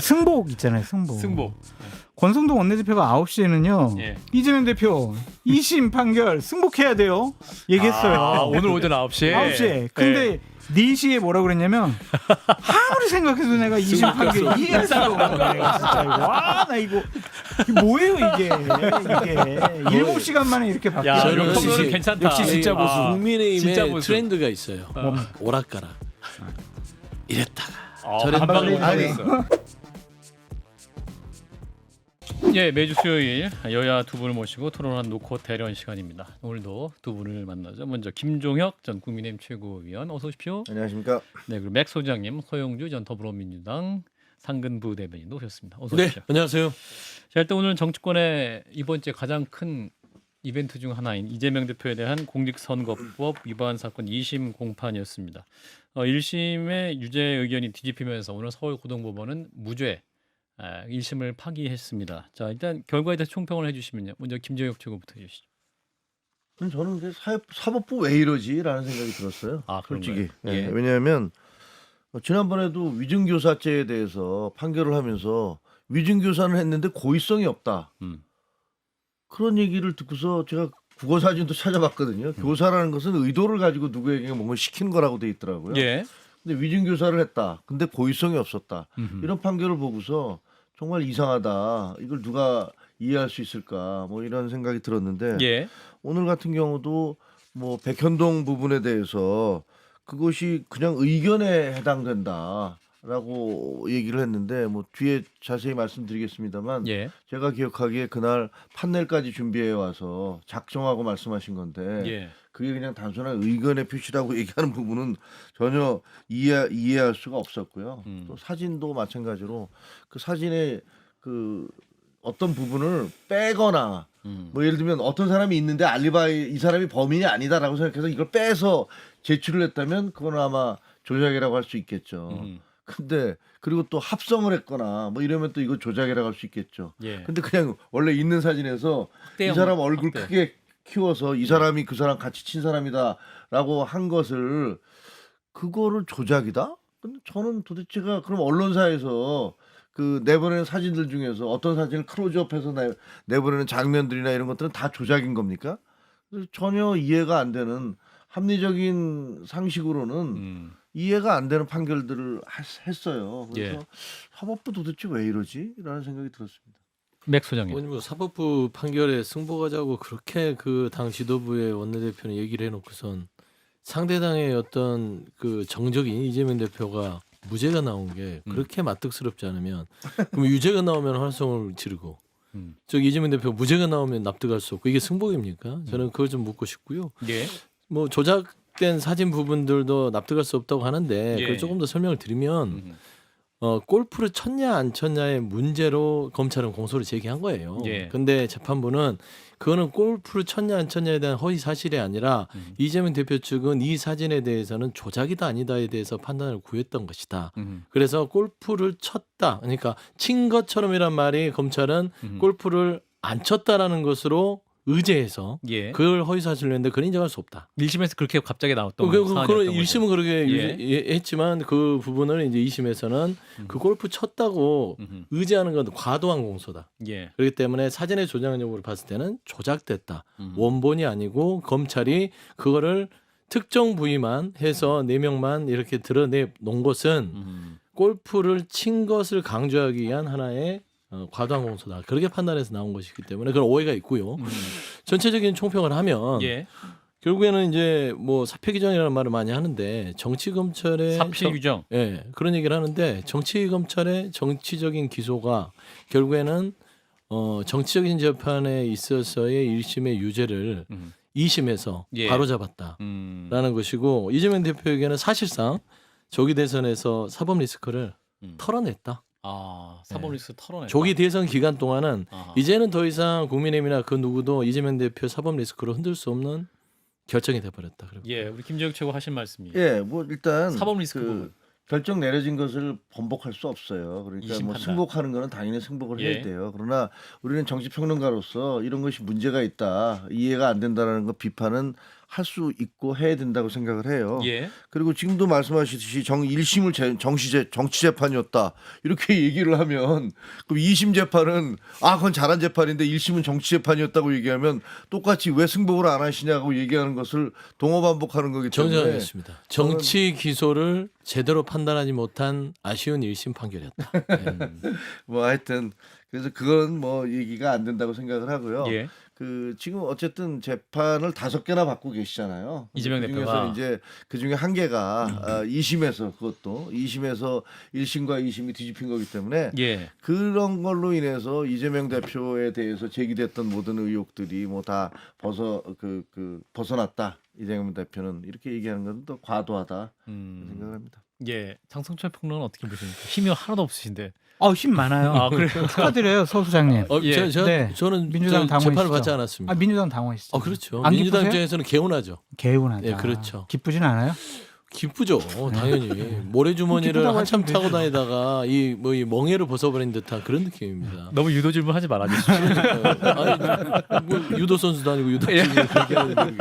승복 있잖아요. 승복. 승복. 권성동 원내대표가 9시에는요. 예. 이재명 대표 2심 판결 승복해야 돼요. 얘기했어요. 오늘 오전 9시에. 9시에. 근데 4시에 뭐라 그랬냐면 아무리 생각해도 내가 2심 판결 이해할 수가 없네. 내가 진짜 이거. 나 이거 뭐예요 이게. 7시간 만에 이렇게 바뀌어요. 야, 저는 이런 역시- 컴퓨터는 괜찮다. 역시 진짜 보수. 진짜 국민의힘의 보수. 트렌드가 있어요. 오락가락. 이랬다가 저랬다가 아니. 예, 매주 수요일 여야 두 분을 모시고 토론한 노코 대련 시간입니다. 오늘도 두 분을 만나죠. 먼저 김종혁 전 국민의힘 최고위원 어서 오십시오. 안녕하십니까. 네, 그리고 맥 소장님, 허용주 전 더불어민주당 상근부 대변인도 오셨습니다. 어서 네, 오십시오. 안녕하세요. 자, 일단 오늘 정치권의 이번 주에 가장 큰 이벤트 중 하나인 이재명 대표에 대한 공직선거법 위반 사건 2심 공판이었습니다. 1심의 유죄 의견이 뒤집히면서 오늘 서울고등법원은 무죄 1심을 파기했습니다. 자, 일단 결과에 대해서 총평을 해주시면요. 먼저 김재혁 최고부터 해주시죠. 저는 사법부 왜 이러지라는 생각이 들었어요. 아, 솔직히. 그런가요? 예. 왜냐하면 지난번에도 위증교사죄에 대해서 판결을 하면서 위증교사는 했는데 고의성이 없다. 그런 얘기를 듣고서 제가 국어 사진도 찾아봤거든요. 교사라는 것은 의도를 가지고 누구에게 뭔가 시키는 거라고 돼 있더라고요. 예. 근데 위증교사를 했다. 근데 고의성이 없었다. 음흠. 이런 판결을 보고서 정말 이상하다. 이걸 누가 이해할 수 있을까? 뭐 이런 생각이 들었는데 예. 오늘 같은 경우도 뭐 백현동 부분에 대해서 그것이 그냥 의견에 해당된다라고 얘기를 했는데 뭐 뒤에 자세히 말씀드리겠습니다만 예. 제가 기억하기에 그날 판넬까지 준비해 와서 작성하고 말씀하신 건데 예. 그게 그냥 단순한 의견의 표시라고 얘기하는 부분은 전혀 이해할 수가 없었고요. 또 사진도 마찬가지로 그 사진에 그 어떤 부분을 빼거나 뭐 예를 들면 어떤 사람이 있는데 알리바이 이 사람이 범인이 아니다라고 생각해서 이걸 빼서 제출을 했다면 그건 아마 조작이라고 할 수 있겠죠. 근데 그리고 또 합성을 했거나 뭐 이러면 또 이거 조작이라고 할 수 있겠죠. 예. 근데 그냥 원래 있는 사진에서 이 확대형, 사람 얼굴 확대. 크게 키워서 이 사람이 그 사람 같이 친 사람이다라고 한 것을 그거를 조작이다? 근데 저는 도대체가 그럼 언론사에서 그 내보내는 사진들 중에서 어떤 사진을 클로즈업해서 내보내는 장면들이나 이런 것들은 다 조작인 겁니까? 그래서 전혀 이해가 안 되는 합리적인 상식으로는 이해가 안 되는 판결들을 했어요. 그래서 예. 사법부 도대체 왜 이러지? 라는 생각이 들었습니다. 맥 소장님. 뭐 사법부 판결에 승복하자고 그렇게 그 당 지도부의 원내대표는 얘기를 해놓고선 상대당의 어떤 그 정적인 이재명 대표가 무죄가 나온 게 그렇게 마뜩스럽지 않으면 그럼 유죄가 나오면 환성을 지르고 저기 이재명 대표 무죄가 나오면 납득할 수 없고 이게 승복입니까? 저는 그걸 좀 묻고 싶고요. 예. 뭐 조작된 사진 부분들도 납득할 수 없다고 하는데 예. 그걸 조금 더 설명을 드리면 골프를 쳤냐 안 쳤냐의 문제로 검찰은 공소를 제기한 거예요. 예. 근데 재판부는 그거는 골프를 쳤냐 안 쳤냐에 대한 허위 사실이 아니라 이재명 대표 측은 이 사진에 대해서는 조작이다 아니다에 대해서 판단을 구했던 것이다. 그래서 골프를 쳤다. 그러니까 친 것처럼이란 말이 검찰은 골프를 안 쳤다라는 것으로 의제해서 예. 그걸 허위 사실로 했는데 그걸 인정할 수 없다. 1심에서 그렇게 갑자기 나왔던 그런 사안이었던 거죠. 1심은 그렇게 예. 했지만 그 부분을 이제 2심에서는 그 골프 쳤다고 의지하는 건 과도한 공소다. 예. 그렇기 때문에 사진의 조작 여부를 봤을 때는 조작됐다. 원본이 아니고 검찰이 그거를 특정 부위만 해서 4명만 이렇게 드러내 놓은 것은 골프를 친 것을 강조하기 위한 하나의 과도한 공소다. 그렇게 판단해서 나온 것이기 때문에 그런 오해가 있고요. 전체적인 총평을 하면 예. 결국에는 이제 뭐 사표 규정이라는 말을 많이 하는데 정치 검찰의 사필 규정. 예, 그런 얘기를 하는데 정치 검찰의 정치적인 기소가 결국에는 정치적인 재판에 있어서의 1심의 유죄를 2심에서 예. 바로잡았다라는 것이고 이재명 대표에게는 사실상 조기 대선에서 사법 리스크를 털어냈다. 사법 리스크 털어냈다. 조기 대선 기간 동안은 아하. 이제는 더 이상 국민의힘이나 그 누구도 이재명 대표 사법 리스크로 흔들 수 없는 결정이 돼버렸다. 그리고 예, 우리 김재혁 최고 하신 말씀이에요. 예, 뭐 일단 사법 리스크 그 부분. 결정 내려진 것을 번복할 수 없어요. 그러니까 이심 뭐 판단. 승복하는 거는 당연히 승복을 예. 해야 돼요. 그러나 우리는 정치평론가로서 이런 것이 문제가 있다, 이해가 안 된다라는 거 비판은 할 수 있고 해야 된다고 생각을 해요. 예. 그리고 지금도 말씀하시듯이 1심을 정치 재판이었다 이렇게 얘기를 하면 그럼 2심 재판은 그건 잘한 재판인데 1심은 정치 재판이었다고 얘기하면 똑같이 왜 승복을 안 하시냐고 얘기하는 것을 동어반복하는 거기 때문에 정정하겠습니다. 정치 기소를 제대로 판단하지 못한 아쉬운 1심 판결이었다. 뭐 하여튼 그래서 그건 뭐 얘기가 안 된다고 생각을 하고요. 예. 그 지금 어쨌든 재판을 5개나 받고 계시잖아요. 이재명 그중에서 대표가. 이제 그 중에 한 개가 2심에서 그것도 2심에서 1심과 2심이 뒤집힌 거기 때문에 예. 그런 걸로 인해서 이재명 대표에 대해서 제기됐던 모든 의혹들이 뭐 다 벗어났다. 이재명 대표는 이렇게 얘기하는 건 또 과도하다 생각을 합니다. 예. 장성철 평론은 어떻게 보십니까? 힘이 하나도 없으신데. 힘 많아요. 그래요? 축하드려요, 서 소장님. 예. 저는 민주당 재판을 당원이시죠? 받지 않았습니다. 민주당 당원이시죠? 그렇죠. 안 민주당 기쁘세요? 입장에서는 개운하죠. 개운하다. 예, 그렇죠. 기쁘진 않아요? 기쁘죠. 당연히 모래주머니를 기쁘다고 한참 하시면 타고 다니다가 이 멍에를 벗어버린 듯한 그런 느낌입니다. 너무 유도 질문하지 말아주십시오. 아니, 뭐 유도 선수도 아니고 유도 선수 그렇게 하는데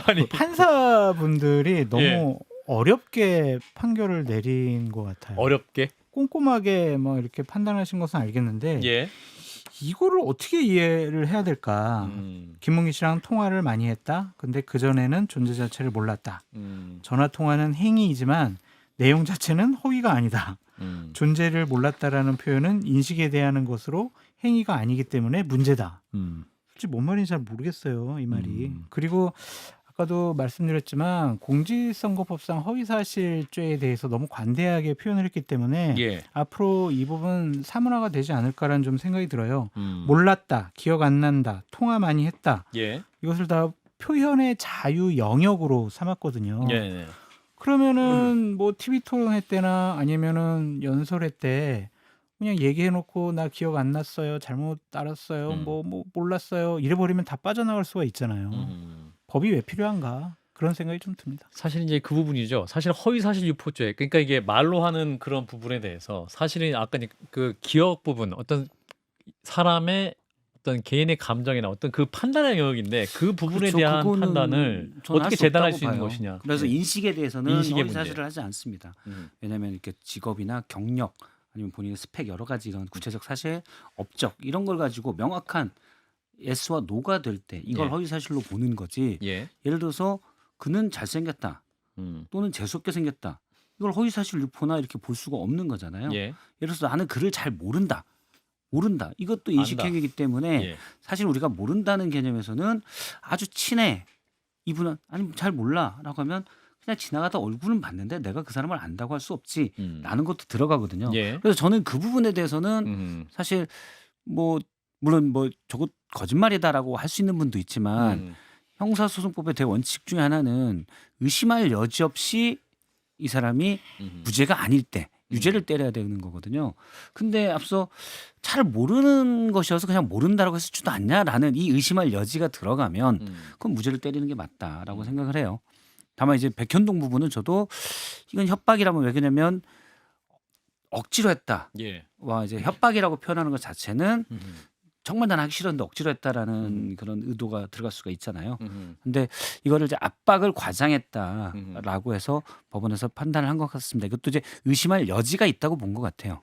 아니. 판사분들이 너무 예. 어렵게 판결을 내린 것 같아요. 어렵게. 꼼꼼하게 뭐 이렇게 판단하신 것은 알겠는데 예. 이거를 어떻게 이해를 해야 될까? 김문기 씨랑 통화를 많이 했다. 근데 그 전에는 존재 자체를 몰랐다. 전화 통화는 행위이지만 내용 자체는 허위가 아니다. 존재를 몰랐다라는 표현은 인식에 대한 것으로 행위가 아니기 때문에 문제다. 솔직히 뭔 말인지 잘 모르겠어요, 이 말이. 그리고 아까도 말씀드렸지만 공직선거법상 허위사실죄에 대해서 너무 관대하게 표현을 했기 때문에 예. 앞으로 이 부분 사문화가 되지 않을까라는 좀 생각이 들어요. 몰랐다, 기억 안 난다, 통화 많이 했다. 예. 이것을 다 표현의 자유 영역으로 삼았거든요. 예. 그러면은 뭐 TV 토론회 때나 아니면은 연설회 때 그냥 얘기해놓고 나 기억 안 났어요, 잘못 알았어요, 뭐 몰랐어요 이래버리면 다 빠져나갈 수가 있잖아요. 법이 왜 필요한가 그런 생각이 좀 듭니다. 사실 이제 그 부분이죠. 사실 허위사실 유포죄. 그러니까 이게 말로 하는 그런 부분에 대해서 사실은 아까 그 기억 부분, 어떤 사람의 어떤 개인의 감정이나 어떤 그 판단의 영역인데 그 부분에 그렇죠. 대한 그거는 판단을 저는 어떻게 할수 재단할 없다고 수 있는 봐요. 것이냐. 그래서 예. 인식에 대해서는 인식의 허위 사실을 문제. 하지 않습니다. 왜냐하면 이렇게 직업이나 경력 아니면 본인의 스펙 여러 가지 이런 구체적 사실, 업적 이런 걸 가지고 명확한 예스와 노가 될 때 이걸 예. 허위 사실로 보는 거지. 예. 예를 들어서 그는 잘생겼다 또는 재수없게 생겼다. 이걸 허위 사실 유포나 이렇게 볼 수가 없는 거잖아요. 예. 예를 들어서 나는 그를 잘 모른다. 이것도 인식행위이기 때문에 예. 사실 우리가 모른다는 개념에서는 아주 친해. 이분은 아니 잘 몰라라고 하면 그냥 지나가다 얼굴은 봤는데 내가 그 사람을 안다고 할 수 없지. 라는 것도 들어가거든요. 예. 그래서 저는 그 부분에 대해서는 사실 뭐 물론 뭐 저거 거짓말이다라고 할 수 있는 분도 있지만 형사소송법의 대원칙 중에 하나는 의심할 여지 없이 이 사람이 무죄가 아닐 때 유죄를 때려야 되는 거거든요. 근데 앞서 잘 모르는 것이어서 그냥 모른다라고 했을 줄도 않냐라는 이 의심할 여지가 들어가면 그건 무죄를 때리는 게 맞다라고 생각을 해요. 다만 이제 백현동 부분은 저도 이건 협박이라면 왜 그러냐면 억지로 했다. 예. 와 이제 협박이라고 표현하는 것 자체는 정말 난 하기 싫었는데 억지로 했다라는 그런 의도가 들어갈 수가 있잖아요. 근데 이거를 이제 압박을 과장했다라고 해서 법원에서 판단을 한 것 같습니다. 이것도 이제 의심할 여지가 있다고 본 것 같아요.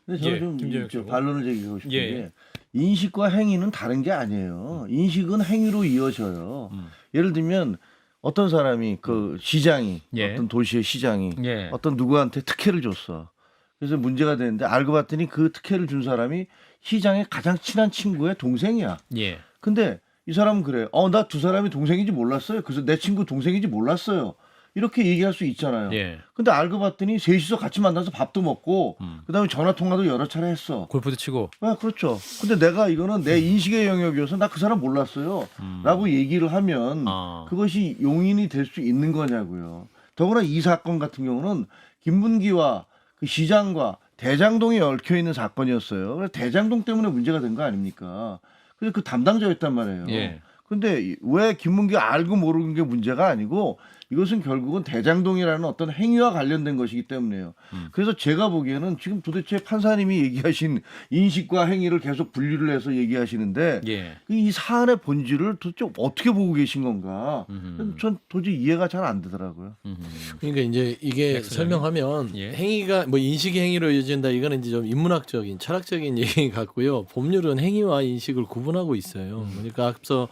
근데 저는 예, 김재혁 좀 씨고. 반론을 제기하고 싶은 예. 게 인식과 행위는 다른 게 아니에요. 인식은 행위로 이어져요. 예를 들면 어떤 사람이 그 시장이 예. 어떤 도시의 시장이 예. 어떤 누구한테 특혜를 줬어. 그래서 문제가 되는데 알고 봤더니 그 특혜를 준 사람이 시장의 가장 친한 친구의 동생이야. 예. 근데 이 사람은 그래. 나 두 사람이 동생인지 몰랐어요. 그래서 내 친구 동생인지 몰랐어요. 이렇게 얘기할 수 있잖아요. 예. 근데 알고 봤더니 셋이서 같이 만나서 밥도 먹고 그다음에 전화 통화도 여러 차례 했어. 골프도 치고. 그렇죠. 근데 내가 이거는 내 인식의 영역이어서 나 그 사람 몰랐어요. 라고 얘기를 하면 그것이 용인이 될 수 있는 거냐고요. 더구나 이 사건 같은 경우는 김문기와 그 시장과 대장동이 얽혀 있는 사건이었어요. 그래서 대장동 때문에 문제가 된 거 아닙니까? 그래서 그 담당자였단 말이에요. 예. 근데 왜 김문기가 알고 모르는 게 문제가 아니고 이것은 결국은 대장동이라는 어떤 행위와 관련된 것이기 때문에요. 그래서 제가 보기에는 지금 도대체 판사님이 얘기하신 인식과 행위를 계속 분리를 해서 얘기하시는데 예. 이 사안의 본질을 도대체 어떻게 보고 계신 건가? 전 도저히 이해가 잘 안 되더라고요. 그러니까 이제 이게 넥슨 설명하면 예. 행위가 뭐 인식이 행위로 이어진다 이거는 이제 좀 인문학적인 철학적인 얘기 같고요. 법률은 행위와 인식을 구분하고 있어요. 그러니까 앞서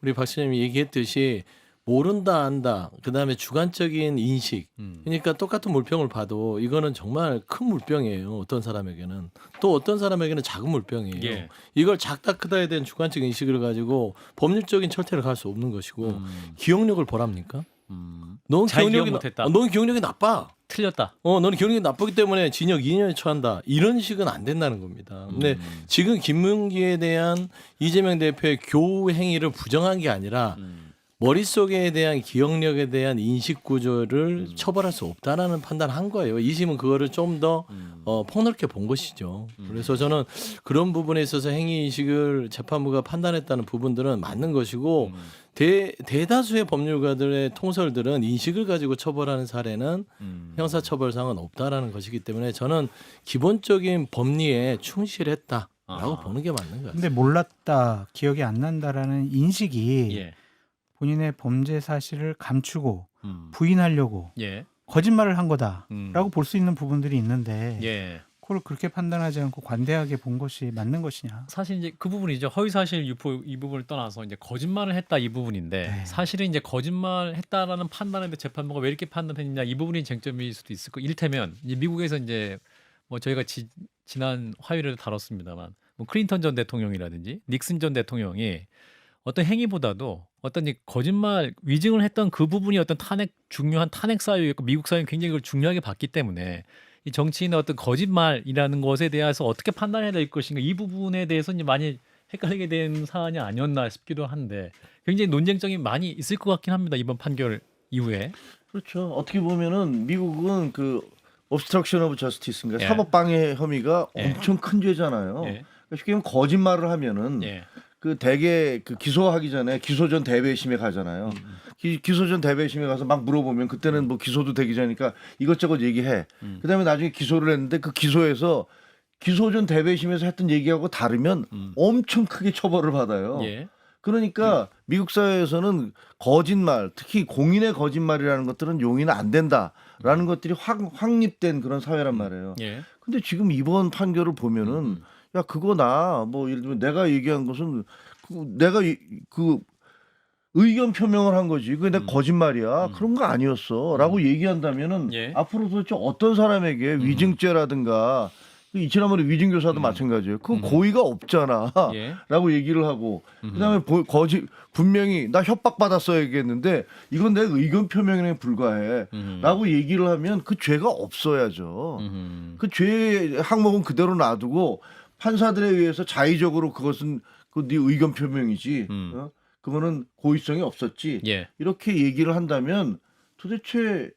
우리 박 시장님이 얘기했듯이 모른다 안다 그다음에 주관적인 인식 그러니까 똑같은 물병을 봐도 이거는 정말 큰 물병이에요. 어떤 사람에게는 또 어떤 사람에게는 작은 물병이에요. 예. 이걸 작다 크다에 대한 주관적인 인식을 가지고 법률적인 철퇴를 갈 수 없는 것이고 기억력을 보랍니까? 넌 잘 기억 기억력이 못했다. 넌 기억력이 나빠. 틀렸다. 너는 기억력이 나쁘기 때문에 징역 2년에 처한다. 이런 식은 안 된다는 겁니다. 근데 지금 김문기에 대한 이재명 대표의 교우 행위를 부정한 게 아니라 머릿속에 대한 기억력에 대한 인식 구조를 처벌할 수 없다라는 판단을 한 거예요. 2심은 그거를 좀 더 폭넓게 본 것이죠. 그래서 저는 그런 부분에 있어서 행위 인식을 재판부가 판단했다는 부분들은 맞는 것이고 대다수의 법률가들의 통설들은 인식을 가지고 처벌하는 사례는 형사처벌상은 없다라는 것이기 때문에 저는 기본적인 법리에 충실했다라고 보는 게 맞는 것 같습니다. 근데 몰랐다, 기억이 안 난다라는 인식이 예. 본인의 범죄 사실을 감추고 음. 부인하려고 예. 거짓말을 한 거다라고 볼 수 있는 부분들이 있는데 예. 그걸 그렇게 판단하지 않고 관대하게 본 것이 맞는 것이냐? 사실 이제 그 부분이죠. 허위사실 유포 이 부분을 떠나서 이제 거짓말을 했다 이 부분인데 네. 사실은 이제 거짓말했다라는 판단에 대해 재판부가 왜 이렇게 판단했느냐 이 부분이 쟁점일 수도 있을 거. 이를테면 이제 미국에서 이제 뭐 저희가 지난 화요일에 다뤘습니다만 뭐 클린턴 전 대통령이라든지 닉슨 전 대통령이 어떤 행위보다도 어떤 이 거짓말 위증을 했던 그 부분이 어떤 중요한 탄핵 사유였고 미국 사회는 굉장히 그걸 중요하게 봤기 때문에 이 정치인의 어떤 거짓말이라는 것에 대해서 어떻게 판단해야 될 것인가 이 부분에 대해서 이제 많이 헷갈리게 된 사안이 아니었나 싶기도 한데 굉장히 논쟁점이 많이 있을 것 같긴 합니다. 이번 판결 이후에. 그렇죠. 어떻게 보면은 미국은 그 obstruction of justice인가 예. 사법 방해 혐의가 예. 엄청 큰 죄잖아요. 예. 그러니까 쉽게 말하면 거짓말을 하면은 예. 그 대개 그 기소하기 전에 기소 전 대배심에 가잖아요. 기소 전 대배심에 가서 막 물어보면 그때는 뭐 기소도 되기 전이니까 이것저것 얘기해. 그다음에 나중에 기소를 했는데 그 기소에서 기소 전 대배심에서 했던 얘기하고 다르면 엄청 크게 처벌을 받아요. 예. 그러니까 미국 사회에서는 거짓말, 특히 공인의 거짓말이라는 것들은 용인은 안 된다라는 것들이 확립된 그런 사회란 말이에요. 예. 근데 지금 이번 판결을 보면은 야 그거 나 뭐 예를 들면 내가 얘기한 것은 내가 그 의견 표명을 한 거지 그게 내가 거짓말이야 그런 거 아니었어라고 얘기한다면은 예. 앞으로 도대체 어떤 사람에게 위증죄라든가 지난번에 위증교사도 마찬가지예요. 그 고의가 없잖아. 예. 라고 얘기를 하고 그다음에 분명히 나 협박받았어 얘기했는데 이건 내 의견 표명에 불과해 라고 얘기를 하면 그 죄가 없어야죠. 그 죄의 항목은 그대로 놔두고 판사들에 의해서 자의적으로 그것은 그 네 의견 표명이지 그거는 고의성이 없었지 예. 이렇게 얘기를 한다면 도대체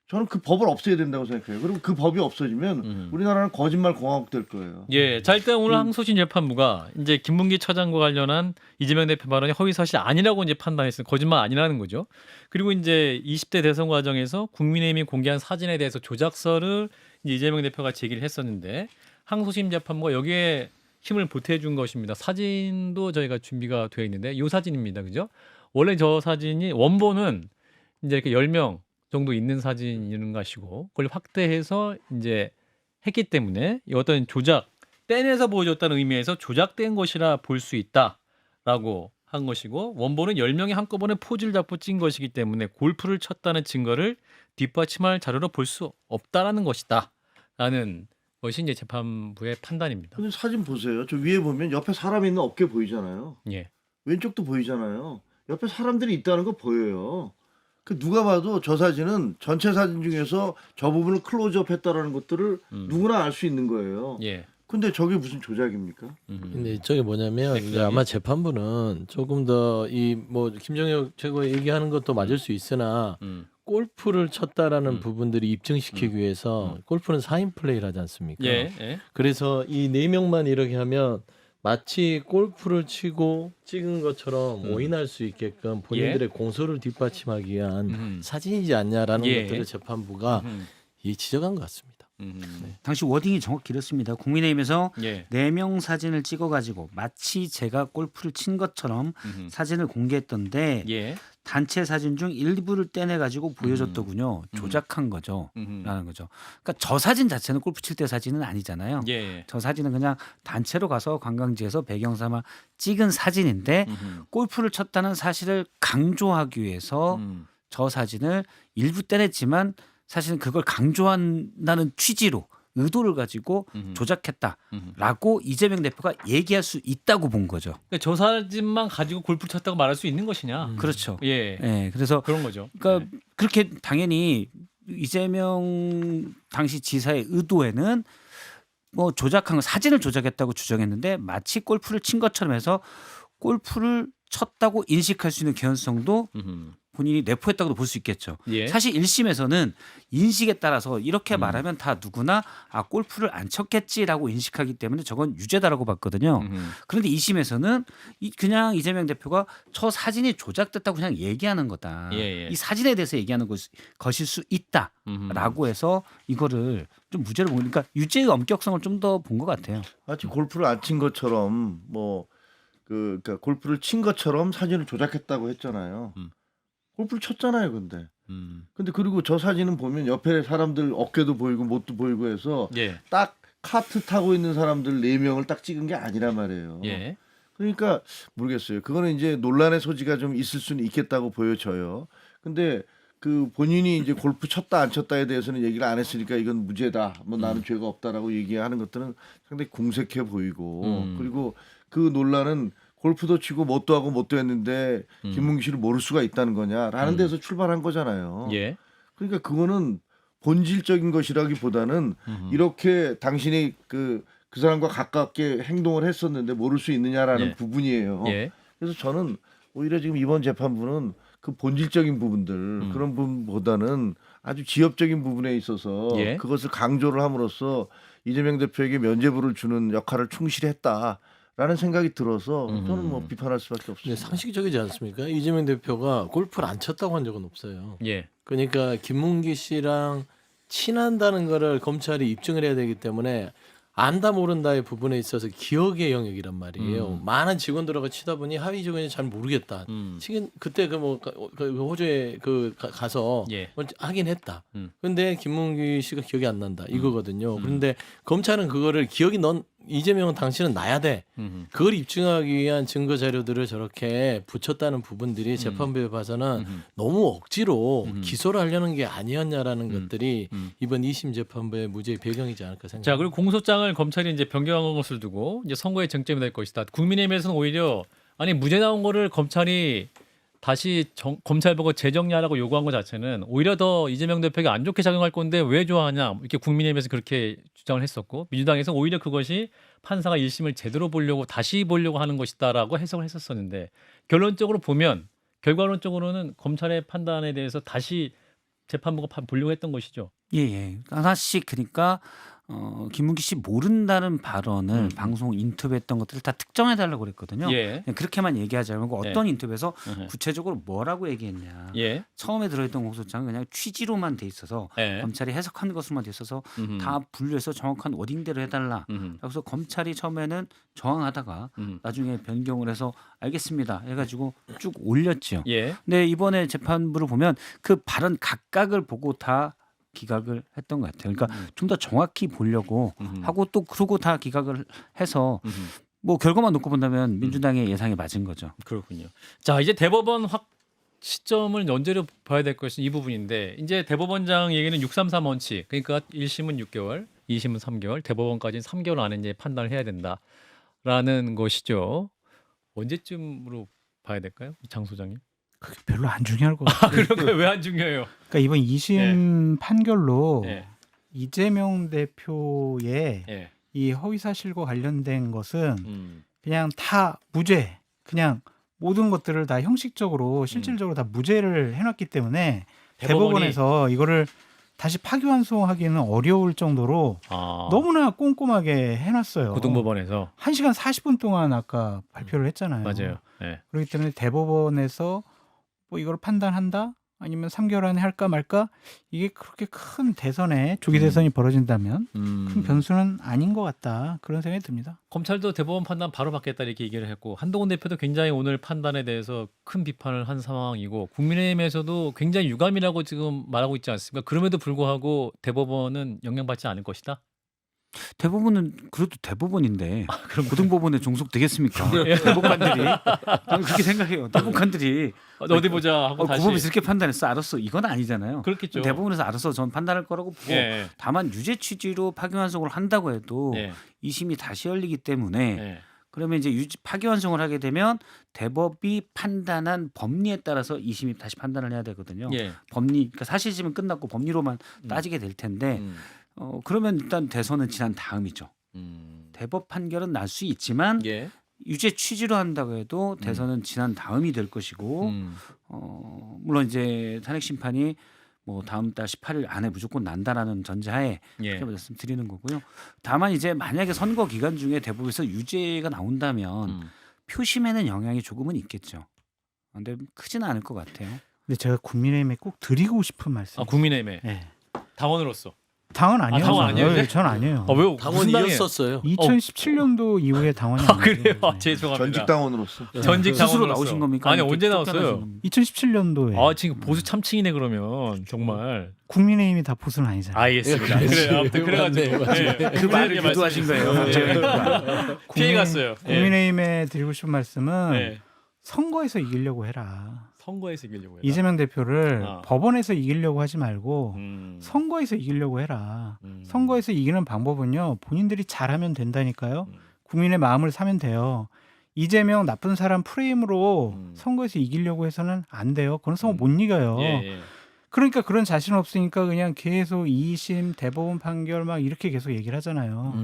저는 그 법을 없애야 된다고 생각해요. 그리고 그 법이 없어지면 우리나라는 거짓말 공화국 될 거예요. 예. 자 일단 오늘 항소심 재판부가 이제 김문기 처장과 관련한 이재명 대표 발언이 허위사실 아니라고 이제 판단했어요. 거짓말 아니라는 거죠. 그리고 이제 20대 대선 과정에서 국민의힘이 공개한 사진에 대해서 조작서를 이제 이재명 대표가 제기를 했었는데 항소심 재판부가 여기에 힘을 보태준 것입니다. 사진도 저희가 준비가 되어 있는데 이 사진입니다. 그죠? 원래 저 사진이 원본은 이제 이렇게 10명 정도 있는 사진인 것이고 그걸 확대해서 이제 했기 때문에 이 어떤 조작 떼내서 보여줬다는 의미에서 조작된 것이라 볼 수 있다라고 한 것이고 원본은 10명이 한꺼번에 포즈를 잡고 찍은 것이기 때문에 골프를 쳤다는 증거를 뒷받침할 자료로 볼 수 없다라는 것이다라는 것이 이제 재판부의 판단입니다. 근데 사진 보세요. 저 위에 보면 옆에 사람 있는 어깨 보이잖아요. 예. 왼쪽도 보이잖아요. 옆에 사람들이 있다는 거 보여요. 그 누가 봐도 저 사진은 전체 사진 중에서 저 부분을 클로즈업 했다라는 것들을 누구나 알 수 있는 거예요. 예. 근데 저게 무슨 조작입니까? 근데 저게 뭐냐면 이제 아마 재판부는 조금 더 이 뭐 김정혁 최고 얘기하는 것도 맞을 수 있으나 골프를 쳤다라는 부분들이 입증시키기 위해서 골프는 4인 플레이를 하지 않습니까? 예. 예. 그래서 이 4명만 이렇게 하면 마치 골프를 치고 찍은 것처럼 오인할 수 있게끔 본인들의 예. 공소를 뒷받침하기 위한 사진이지 않냐라는 예. 것들을 재판부가 지적한 것 같습니다. 당시 워딩이 정확히 이렇습니다. 국민의힘에서 예. 4명 사진을 찍어가지고 마치 제가 골프를 친 것처럼 사진을 공개했던데 예. 단체 사진 중 일부를 떼내가지고 보여줬더군요. 조작한 거죠. 라는 거죠. 그러니까 저 사진 자체는 골프 칠 때 사진은 아니잖아요. 예. 저 사진은 그냥 단체로 가서 관광지에서 배경 삼아 찍은 사진인데 골프를 쳤다는 사실을 강조하기 위해서 저 사진을 일부 떼냈지만 사실은 그걸 강조한다는 취지로 의도를 가지고 조작했다라고 이재명 대표가 얘기할 수 있다고 본 거죠. 그러니까 저 사진만 가지고 골프를 쳤다고 말할 수 있는 것이냐? 그렇죠. 예. 예, 그래서 그런 거죠. 그러니까 그렇게 당연히 이재명 당시 지사의 의도에는 뭐 조작한 거 사진을 조작했다고 주장했는데 마치 골프를 친 것처럼 해서 골프를 쳤다고 인식할 수 있는 개연성도 본인이 내포했다고도 볼 수 있겠죠. 예. 사실 1심에서는 인식에 따라서 이렇게 말하면 다 누구나 골프를 안 쳤겠지라고 인식하기 때문에 저건 유죄다라고 봤거든요. 그런데 2심에서는 그냥 이재명 대표가 저 사진이 조작됐다고 그냥 얘기하는 거다. 예. 이 사진에 대해서 얘기하는 것일 수 있다라고 해서 이거를 좀 무죄로 본 그러니까 유죄의 엄격성을 좀 더 본 것 같아요. 마치 골프를 안 친 것처럼 그러니까 골프를 친 것처럼 사진을 조작했다고 했잖아요. 골프를 쳤잖아요, 근데. 근데 그리고 저 사진은 보면 옆에 사람들 어깨도 보이고 못도 보이고 해서 예. 딱 카트 타고 있는 사람들 4명을 딱 찍은 게 아니란 말이에요. 예. 그러니까 모르겠어요. 그거는 이제 논란의 소지가 좀 있을 수는 있겠다고 보여져요. 근데 그 본인이 이제 골프 쳤다 안 쳤다에 대해서는 얘기를 안 했으니까 이건 무죄다. 뭐 나는 죄가 없다라고 얘기하는 것들은 상당히 궁색해 보이고 그리고 그 논란은 골프도 치고 뭣도 하고 뭣도 했는데 김문기 씨를 모를 수가 있다는 거냐라는 데서 출발한 거잖아요. 예. 그러니까 그거는 본질적인 것이라기보다는 이렇게 당신이 그 사람과 가깝게 행동을 했었는데 모를 수 있느냐라는 예. 부분이에요. 예. 그래서 저는 오히려 지금 이번 재판부는 그 본질적인 부분들 그런 부분보다는 아주 지엽적인 부분에 있어서 예. 그것을 강조를 함으로써 이재명 대표에게 면죄부를 주는 역할을 충실히 했다라는 생각이 들어서 저는 뭐 비판할 수밖에 근데 없습니다. 상식적이지 않습니까? 이재명 대표가 골프를 안 쳤다고 한 적은 없어요. 예. 그러니까 김문기 씨랑 친한다는 거를 검찰이 입증을 해야 되기 때문에 안다 모른다의 부분에 있어서 기억의 영역이란 말이에요. 많은 직원들하고 치다 보니 하위 직원이 잘 모르겠다. 지금 그때 그 호주에 가서 예. 하긴 했다. 근데 김문기 씨가 기억이 안 난다. 이거거든요. 그런데 검찰은 그거를 기억이 이재명은 당신은 나야 돼. 그걸 입증하기 위한 증거 자료들을 저렇게 붙였다는 부분들이 재판부에 봐서는 너무 억지로 기소를 하려는 게 아니었냐라는 것들이 이번 2심 재판부의 무죄의 배경이지 않을까 생각합니다. 자, 그리고 공소장을 검찰이 이제 변경한 것을 두고 이제 선거에 쟁점이 될 것이다. 국민의힘에서는 오히려 아니 무죄 나온 거를 검찰이 다시 검찰 보고 재정리하라고 요구한 것 자체는 오히려 더 이재명 대표에게 안 좋게 작용할 건데 왜 좋아하냐 이렇게 국민의힘에서 그렇게 주장을 했었고 민주당에서 오히려 그것이 판사가 1심을 제대로 보려고 다시 보려고 하는 것이다라고 해석을 했었었는데 결론적으로 보면 결과론적으로는 검찰의 판단에 대해서 다시 재판부가 보려고 했던 것이죠. 예. 하나씩 그러니까 김문기 씨 모른다는 발언을 방송 인터뷰했던 것들을 다 특정해달라고 그랬거든요. 예. 그냥 그렇게만 얘기하지 말고 네. 어떤 인터뷰에서 구체적으로 뭐라고 얘기했냐. 예. 처음에 들어있던 공소장은 그냥 취지로만 돼 있어서 예. 검찰이 해석한 것으로만 돼 있어서 다 분류해서 정확한 워딩대로 해달라. 그래서 검찰이 처음에는 저항하다가 나중에 변경을 해서 알겠습니다 해가지고 쭉 올렸죠. 예. 근데 이번에 재판부를 보면 그 발언 각각을 보고 다 기각을 했던 것 같아요. 그러니까 좀 더 정확히 보려고 하고 또 그러고 다 기각을 해서 뭐 결과만 놓고 본다면 민주당의 예상에 맞은 거죠. 그렇군요. 자, 이제 대법원 시점을 언제로 봐야 될 것이 이 부분인데 이제 대법원장 얘기는 633 원칙. 그러니까 1심은 6개월, 2심은 3개월, 대법원까지는 3개월 안에 이제 판단을 해야 된다라는 것이죠. 언제쯤으로 봐야 될까요? 장 소장님? 그게 별로 안 중요할 것 같아요. 그러니까 왜 안 중요해요? 그러니까 이번 2심 판결로 예. 이재명 대표의 예. 이 허위사실과 관련된 것은 음. 그냥 다 무죄, 그냥 모든 것들을 다 형식적으로 실질적으로 다 무죄를 해놨기 때문에 대법원이- 대법원에서 이거를 다시 파기환송하기는 어려울 정도로 너무나 꼼꼼하게 해놨어요. 고등법원에서 1시간 40분 동안 아까 발표를 했잖아요. 맞아요. 네. 그렇기 때문에 대법원에서 뭐 이걸 판단한다? 아니면 3개월 안에 할까 말까? 이게 그렇게 큰 대선에 조기 대선이 벌어진다면 큰 변수는 아닌 것 같다. 그런 생각이 듭니다. 검찰도 대법원 판단 바로 받겠다 이렇게 얘기를 했고 한동훈 대표도 굉장히 오늘 판단에 대해서 큰 비판을 한 상황이고 국민의힘에서도 굉장히 유감이라고 지금 말하고 있지 않습니까? 그럼에도 불구하고 대법원은 영향받지 않을 것이다. 대법원은 그래도 대법원인데 고등법원에 종속되겠습니까? 대법관들이 저는 그렇게 생각해요. 대법관들이 어디 보자 하고 다시 고법에서 이렇게 판단했어, 알았어. 이건 아니잖아요. 그렇겠죠. 대법원에서 알아서 전 판단할 거라고 보고 예. 다만 유죄 취지로 파기환송을 한다고 해도 예. 2심이 다시 열리기 때문에 예. 그러면 이제 파기환송을 하게 되면 대법이 판단한 법리에 따라서 2심이 다시 판단을 해야 되거든요. 예. 법리, 그러니까 사실심은 끝났고 법리로만 따지게 될 텐데 그러면 일단 대선은 지난 다음이죠. 대법 판결은 날 수 있지만 예. 유죄 취지로 한다고 해도 대선은 지난 다음이 될 것이고 물론 이제 탄핵 심판이 뭐 다음 달 18일 안에 무조건 난다라는 전제하에 예. 그렇게 말씀드리는 거고요. 다만 이제 만약에 선거 기간 중에 대법에서 유죄가 나온다면 표심에는 영향이 조금은 있겠죠. 근데 크지는 않을 것 같아요. 근데 제가 국민의힘에 꼭 드리고 싶은 말씀. 국민의힘에 네. 당원으로서. 당원 아니에요. 당원 아니에요, 이제? 전 아니에요. 왜 무슨 당이에요? 당원이었었어요. 2017년도 이후에 당원이 그래요? 아니에요. 죄송합니다. 전직 당원으로서. 전직 스스로 당원으로서. 나오신 겁니까? 아니 아니면 언제 쫓겨나신 나왔어요? 겁니까? 2017년도에 지금 보수 참칭이네 그러면 정말. 국민의힘이 다 보수는 아니잖아요. 알겠습니다. 예, 그래 아무튼 그래가지고 맞네. 예, 그 말을 유도하신 거예요. 피해 갔어요. 국민의힘에 드리고 싶은 말씀은 예. 선거에서 이기려고 해라. 선거에서 이기려고 해라. 이재명 대표를 아. 법원에서 이기려고 하지 말고 선거에서 이기려고 해라. 선거에서 이기는 방법은요. 본인들이 잘하면 된다니까요. 국민의 마음을 사면 돼요. 이재명 나쁜 사람 프레임으로 선거에서 이기려고 해서는 안 돼요. 그런 선거 못 이겨요. 예. 그러니까 그런 자신 없으니까 그냥 계속 2심 대법원 판결 막 이렇게 계속 얘기를 하잖아요.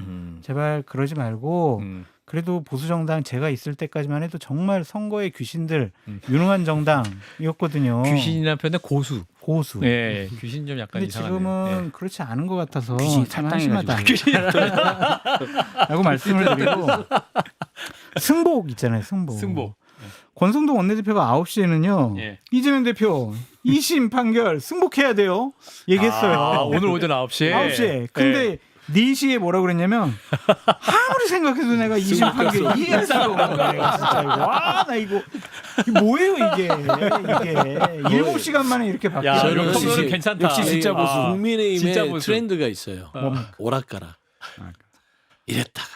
제발 그러지 말고 그래도 보수정당 제가 있을 때까지만 해도 정말 선거의 귀신들 유능한 정당이었거든요. 귀신이라는 표현은 고수. 고수. 예, 귀신 좀 약간 근데 이상하네요. 지금은 그렇지 않은 것 같아서 귀신이 참 탈당해가지고. 한심하다. 라고 말씀을 드리고 승복 있잖아요. 승복. 승복. 권성동 원내대표가 9시에는요. 예. 이재명 대표 2심 판결 승복해야 돼요. 얘기했어요. 오늘 오전 9시에. 9시에. 근데 4시에 뭐라 그랬냐면 아무리 생각해도 내가 2심 판결 이해할 수가 없는 거야. 내가 진짜 이거. 나 이거 뭐예요 이게. 7시간 만에 이렇게 바뀌어요. 야, 저는 이런 컴퓨터는 역시- 괜찮다. 역시 진짜 보수. 진짜 국민의힘에 보수. 트렌드가 있어요. 오락가락. 이랬다가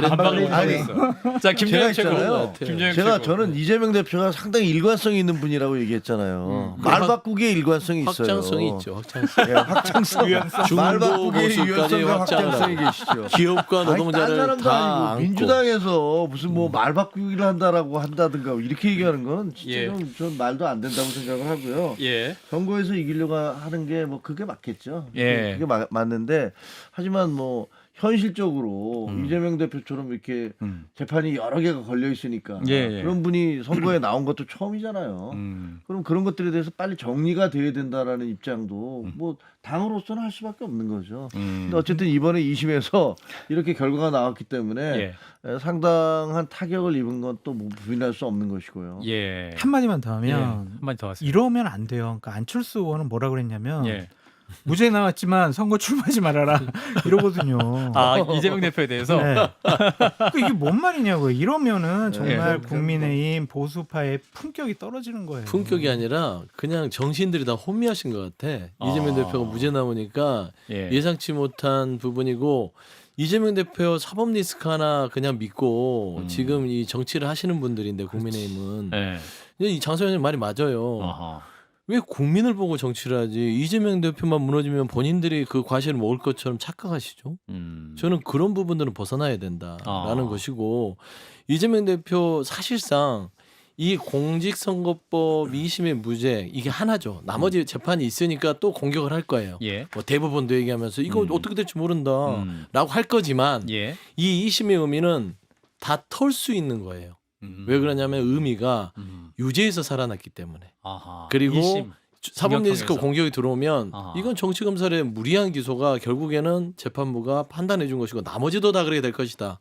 반박을 아니, 못하겠어. 자, 김재현 제가 있잖아요. 최고. 김재현 제가 최고. 저는 이재명 대표가 상당히 일관성이 있는 분이라고 얘기했잖아요. 말 바꾸기에 일관성이 있어요. 확장성이 있죠. 확장성. 예, 확장성. 말 중도 바꾸기에 보수까지 유연성과 확장을 확장성이 하고. 계시죠. 기업과 아니, 딴 노동자를 사람도 다 아니고 안고. 민주당에서 무슨 뭐 말 바꾸기를 한다라고 한다든가 이렇게 얘기하는 건 진짜 예. 전 말도 안 된다고 생각을 하고요. 예. 선거에서 이기려고 하는 게 뭐 그게 맞겠죠. 예. 그게 맞는데 하지만 뭐 현실적으로 이재명 대표처럼 이렇게 재판이 여러 개가 걸려 있으니까 예. 그런 분이 선거에 나온 것도 처음이잖아요. 그럼 그런 것들에 대해서 빨리 정리가 돼야 된다라는 입장도 뭐 당으로서는 할 수밖에 없는 거죠. 근데 어쨌든 이번에 2심에서 이렇게 결과가 나왔기 때문에 예. 상당한 타격을 입은 건 또 뭐 부인할 수 없는 것이고요. 예. 한마디만 더 하면 한마디 더 하세요. 이러면 안 돼요. 그러니까 안철수 의원은 뭐라 그랬냐면 예. 무죄 나왔지만 선거 출마하지 말아라 이러거든요. 이재명 대표에 대해서 네. 그러니까 이게 뭔 말이냐고요. 이러면은 정말 네. 국민의힘 보수파의 품격이 떨어지는 거예요. 품격이 아니라 그냥 정신들이 다 혼미하신 것 같아. 이재명 대표가 무죄 나오니까 예. 예상치 못한 부분이고 이재명 대표 사법 리스크 하나 그냥 믿고 지금 이 정치를 하시는 분들인데 국민의힘은 예. 이 장소연님 말이 맞아요. 아하. 왜 국민을 보고 정치를 하지? 이재명 대표만 무너지면 본인들이 그 과실을 먹을 것처럼 착각하시죠? 저는 그런 부분들은 벗어나야 된다라는 것이고 이재명 대표 사실상 이 공직선거법 2심의 무죄 이게 하나죠. 나머지 재판이 있으니까 또 공격을 할 거예요. 예. 뭐 대법원도 얘기하면서 이거 어떻게 될지 모른다라고 할 거지만 예. 이 2심의 의미는 다 털 수 있는 거예요. 왜 그러냐면 의미가 유죄에서 살아났기 때문에. 아하. 그리고 2심. 사법 리스크 징역형에서. 공격이 들어오면 아. 이건 정치 검찰의 무리한 기소가 결국에는 재판부가 판단해 준 것이고 나머지도 다 그렇게 될 것이다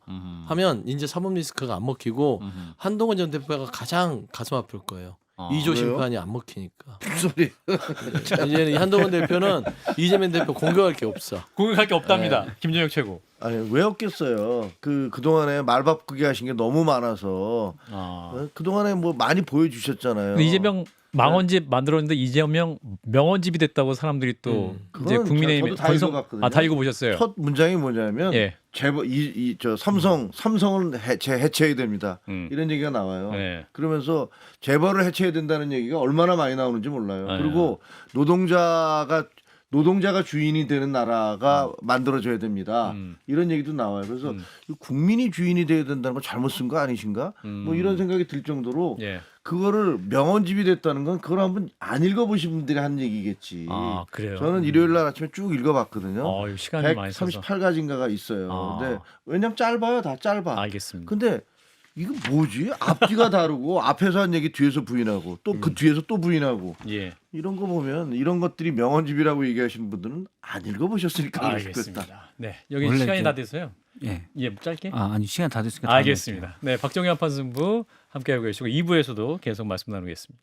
하면 이제 사법 리스크가 안 먹히고 한동훈 전 대표가 가장 가슴 아플 거예요. 이조 왜요? 심판이 안 먹히니까. 무슨 소리? 이제 이 한동훈 대표는 이재명 대표 공격할 게 없어. 공격할 게 없답니다. 네. 김준혁 최고. 아니 왜 없겠어요? 그동안에 말바꾸게 하신 게 너무 많아서 그동안에 뭐 많이 보여주셨잖아요. 근데 이재명 망원집 만들었는데 이재명 명언집이 됐다고 사람들이 또 이제 그건 국민의힘 저도 다 읽어봤거든요. 다 읽어보셨어요. 첫 문장이 뭐냐면 예. 저 삼성은 해체해야 됩니다. 이런 얘기가 나와요. 네. 그러면서 재벌을 해체해야 된다는 얘기가 얼마나 많이 나오는지 몰라요. 네. 그리고 노동자가 주인이 되는 나라가 만들어져야 됩니다. 이런 얘기도 나와요. 그래서 국민이 주인이 돼야 된다는 건 잘못 쓴 거 아니신가? 뭐 이런 생각이 들 정도로 예. 그거를 명언집이 됐다는 건 그걸 한번 안 읽어보신 분들이 한 얘기겠지. 아 그래요. 저는 일요일 날 아침에 쭉 읽어봤거든요. 이거 시간이 많이 써서. 138가지인가가 있어요. 아. 근데 왜냐면 짧아요, 다 짧아. 알겠습니다. 근데 이거 뭐지? 앞뒤가 다르고 앞에서 한 얘기 뒤에서 부인하고 또 그 뒤에서 또 부인하고 예. 이런 거 보면 이런 것들이 명언집이라고 얘기하시는 분들은 안 읽어보셨으니까 그럴 수 있겠다. 알겠습니다. 네, 여기 원래 시간이 이제- 다 돼서요. 예. 예, 짧게. 아니 시간 다 됐으니까 다음에 알겠습니다. 네, 박정희 한판승부 함께하고 계시고 2부에서도 계속 말씀 나누겠습니다.